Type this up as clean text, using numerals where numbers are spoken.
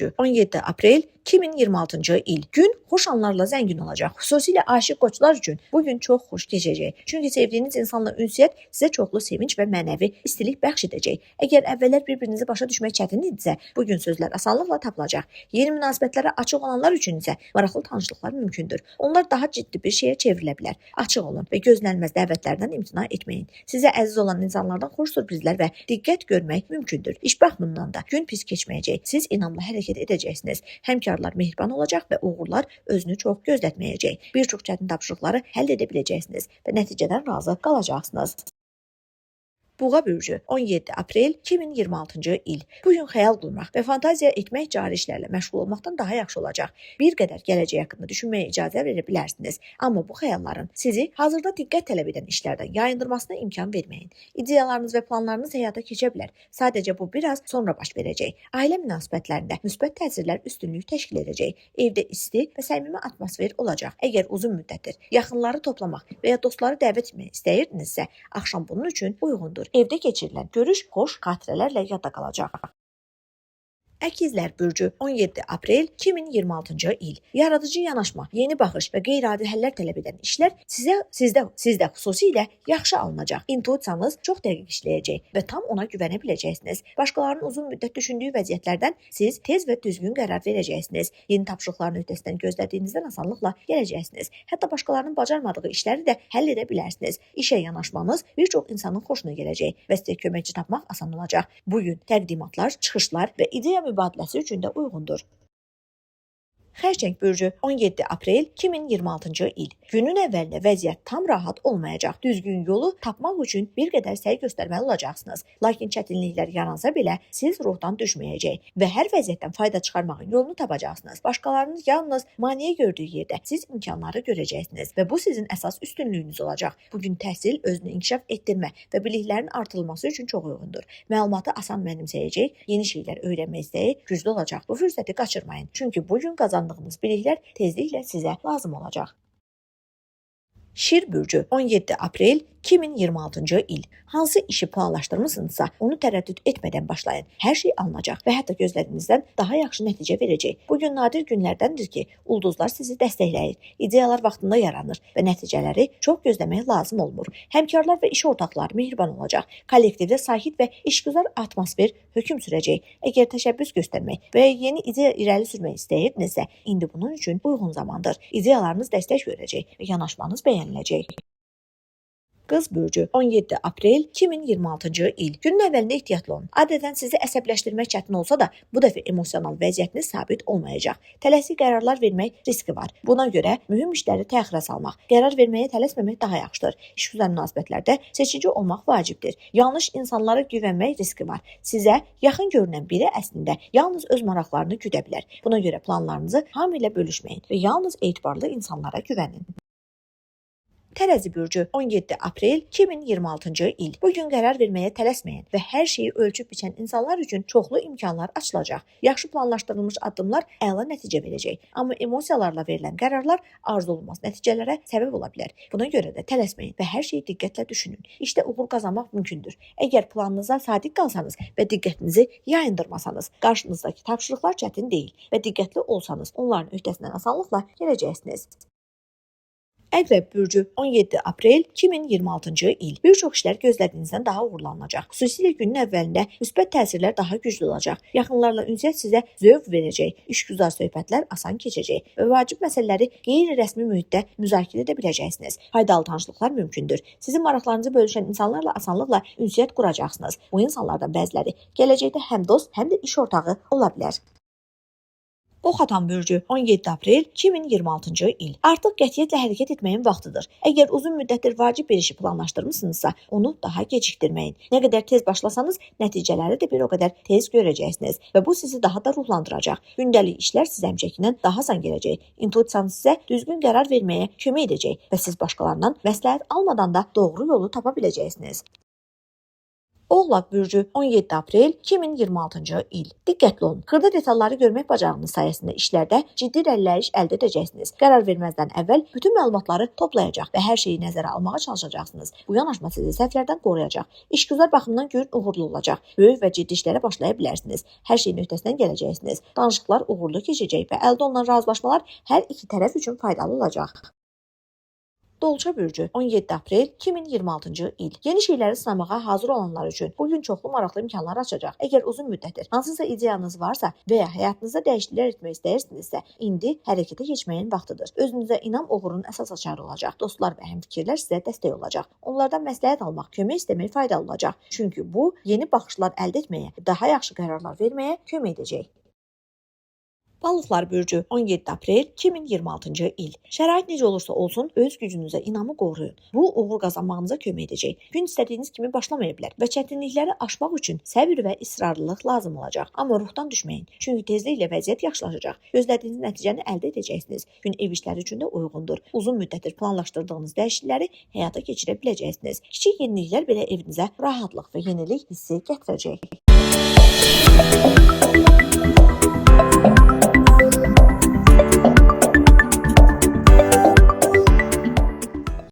bürcü 17 aprel 2026-cı il. Gün xoş anlarla zəngin olacaq. Xüsusilə aşiq qoçlar üçün bu gün çox xoş keçəcək. Çünki sevdiyiniz insanla ünsiyyət sizə çoxlu sevinç və mənəvi istilik bəxş edəcək. Əgər əvvəllər bir-birinizi başa düşmək çətin idisə, bu gün sözlər asanlıqla tapılacaq. Yeni münasibətlərə açıq olanlar üçün isə maraqlı tanışlıqlar mümkündür. Onlar daha ciddi bir şeyə çevrilə bilər. Açıq olun və gözlənilməz dəvətlərdən imtina etməyin. Sizə əziz olan insanlardan xoş sürprizlər və diqqət görmək mümkündür. İş baxımından da gün pis keçməyəcək. Siz inamla hərəkət edəcəksiniz. Həmkarlar mehriban olacaq və uğurlar özünü çox gözlətməyəcək. Bir çox çətin tapşırıqları həll edə biləcəksiniz və nəticədən razı qalacaqsınız. Buğa bürcü 17 aprel 2026-cı il. Bu gün xəyal qurmaq və fantaziya etmək cari işlərlə məşğul olmaqdan daha yaxşı olacaq. Bir qədər gələcək haqqında düşünməyə icazə verə bilərsiniz. Amma bu xəyalların sizi hazırda diqqət tələb edən işlərdən yayındırmasına imkan verməyin. İdeyalarınız və planlarınız həyata keçə bilər. Sadəcə bu biraz sonra baş verəcək. Ailə münasibətlərində müsbət təsirlər üstünlük təşkil edəcək. Evdə isti və səmimi atmosfer olacaq. Əgər uzun müddətdir yaxınları toplamaq və ya dostları dəvət etmək istəyirdinizsə, axşam bunun üçün uyğundur. Evdə keçirilən görüş xoş xatirələrlə yadda qalacaq. Əkizlər bürcü 17 aprel 2026-cı il. Yaradıcı yanaşma, yeni baxış və qeyri-adi həllər tələb edən işlər sizdə xüsusilə yaxşı alınacaq. İntuisiyanız çox dəqiq işləyəcək və tam ona güvənə biləcəksiniz. Başqalarının uzun müddət düşündüyü vəziyyətlərdən siz tez və düzgün qərar verəcəksiniz. Yeni tapşırıqların öhdəsindən gözlədiyinizdən asanlıqla gələcəksiniz. Hətta başqalarının bacarmadığı işləri də həll edə bilərsiniz. İşə yanaşmanız bir çox insanın xoşuna gələcək və sizə köməkçi tapmaq asan olacaq. Bu gün təqdimatlar, çıxışlar və ideya mübadiləsi üçün də uyğundur. Xərçəng bürcü 17 aprel 2026-cı il. Günün əvvəlində vəziyyət tam rahat olmayacaq. Düzgün yolu tapmaq üçün bir qədər səy göstərməli olacaqsınız. Lakin çətinliklər yaransa belə siz ruhdan düşməyəcək və hər vəziyyətdən fayda çıxarmağın yolunu tapacaqsınız. Başqalarının yalnız maneə gördüyü yerdə siz imkanları görəcəksiniz və bu sizin əsas üstünlüyünüz olacaq. Bugün təhsil özünü inkişaf etdirmə və biliklərin artırılması üçün çox uyğundur. Məlumatı asan mənimsəyəcək, yeni şeylər öyrənmək istəyi güclü olacaq. Bu fürsəti qaçırmayın. Çünki bugün qazandığınız biliklər tezliklə sizə lazım olacaq. Şir bürcü 17 aprel 2026-cı il. Hansı işi planlaşdırmısınızsa, onu tərəddüd etmədən başlayın. Hər şey alınacaq və hətta gözlədiyinizdən daha yaxşı nəticə verəcək. Bugün nadir günlərdəndir ki, ulduzlar sizi dəstəkləyir. İdeyalar vaxtında yaranır və nəticələri çox gözləmək lazım olmur. Həmkarlar və iş ortaqları mehriban olacaq. Kollektivdə sakit və işgüzar atmosfer hökm sürəcək. Əgər təşəbbüs göstərmək və yeni ideya irəli sürmək istəyirdinizsə, indi bunun üçün uyğun zamandır. İdeyalarınız dəstək görəcək və yanaşmanız bəyəniləcək. Qız bürcü 17 aprel 2026-cı il. Günün əvvəlində ehtiyatlı olun. Adətən sizi əsəbləşdirmək çətin olsa da, bu dəfə emosional vəziyyətiniz sabit olmayacaq. Tələsik qərarlar vermək riski var. Buna görə mühüm işləri təxirə salmaq, qərar verməyə tələsməmək daha yaxşıdır. İşgüzar münasibətlərdə seçici olmaq vacibdir. Yanlış insanlara güvənmək riski var. Sizə yaxın görünən biri əslində yalnız öz maraqlarını güdə bilər. Buna görə planlarınızı hamı ilə bölüşməyin və yalnız etibarlı insanlara güvənin. Tərəzi bürcü 17 aprel 2026-cı il. Bugün qərar verməyə tələsməyin və hər şeyi ölçüb biçən insanlar üçün çoxlu imkanlar açılacaq. Yaxşı planlaşdırılmış addımlar əla nəticə verəcək. Amma emosiyalarla verilən qərarlar arzuolunmaz nəticələrə səbəb ola bilər. Buna görə də tələsməyin və hər şeyi diqqətlə düşünün. İşdə uğur qazanmaq mümkündür. Əgər planınıza sadiq qalsanız və diqqətinizi yayındırmasanız, qarşınızdakı tapşırıqlar çətin deyil və diqqətli olsanız, onların öhdəsindən asanlıqla gələcəksiniz. Əqrəb bürcü 17 aprel 2026-cı il. Bir çox işlər gözlədiyinizdən daha uğurlanacaq. Xüsusilə günün əvvəlində müsbət təsirlər daha güclü olacaq. Yaxınlarla ünsiyyət sizə zövq verəcək. İşgüzar söhbətlər asan keçəcək və vacib məsələləri qeyri-rəsmi mühitdə müzakirə edə biləcəksiniz. Faydalı tanışlıqlar mümkündür. Sizin maraqlarınızı bölüşən insanlarla asanlıqla ünsiyyət quracaqsınız. Bu insanlardan bəziləri gələcəkdə həm dost, həm də iş ortağı ola bilər. Ox atan bürcü 17 aprel 2026-cı il. Artıq qətiyyətlə hərəkət etməyin vaxtıdır. Əgər uzun müddətdir vacib bir işi planlaşdırmısınızsa, onu daha gecikdirməyin. Nə qədər tez başlasanız, nəticələri də bir o qədər tez görəcəksiniz və bu sizi daha da ruhlandıracaq. Gündəlik işlər sizə həmçəkindən daha asan gələcək. İntuisiyanız sizə düzgün qərar verməyə kömək edəcək və siz başqalarından məsləhət almadan da doğru yolu tapa biləcəksiniz. Oğlaq bürcü 17 aprel 2026-cı il. Diqqətli olun. Xırda detalları görmək bacarığınız sayəsində işlərdə ciddi irəliləyiş əldə edəcəksiniz. Qərar verməzdən əvvəl bütün məlumatları toplayacaq və hər şeyi nəzərə almağa çalışacaqsınız. Bu yanaşma sizi səhvlərdən qoruyacaq. İşgüzar baxımdan gün uğurlu olacaq. Böyük və ciddi işlərə başlaya bilərsiniz. Hər şeyin öhdəsindən gələcəksiniz. Danışıqlar uğurlu keçəcək və əldə olunan razılaşmalar hər iki tərəf üçün faydalı olacaq. Dolça bürcü 17 aprel 2026-cı il. Yeni şeyləri sınamağa hazır olanlar üçün bugün çoxlu maraqlı imkanlar açacaq. Əgər uzun müddətdir hansısa ideyanız varsa və ya həyatınızda dəyişikliklər etmək istəyirsinizsə, indi hərəkətə keçməyin vaxtıdır. Özünüzə inam uğurun əsas açarı olacaq. Dostlar və həmfikirlər sizə dəstək olacaq. Onlardan məsləhət almaq, kömək istəmək faydalı olacaq. Çünki bu yeni baxışlar əldə etməyə, daha yaxşı qərarlar verməyə kömək edəcək. Balıqlar bürcü 17 aprel 2026-cı il. Şərait necə olursa olsun, öz gücünüzə inamı qoruyun. Bu, uğur qazanmağınıza kömək edəcək. Gün istədiyiniz kimi başlamaya bilər və çətinlikləri aşmaq üçün səbir və israrlılıq lazım olacaq. Amma ruhdan düşməyin, çünki tezliklə vəziyyət yaxşılaşacaq. Gözlədiyiniz nəticəni əldə edəcəksiniz. Gün ev işləri üçün də uyğundur. Uzun müddətdir planlaşdırdığınız dəyişiklikləri həyata keçirə biləcəksiniz. Kiçik yeniliklər belə evinizə rahatlıq və yenilik hissi gətirəcək.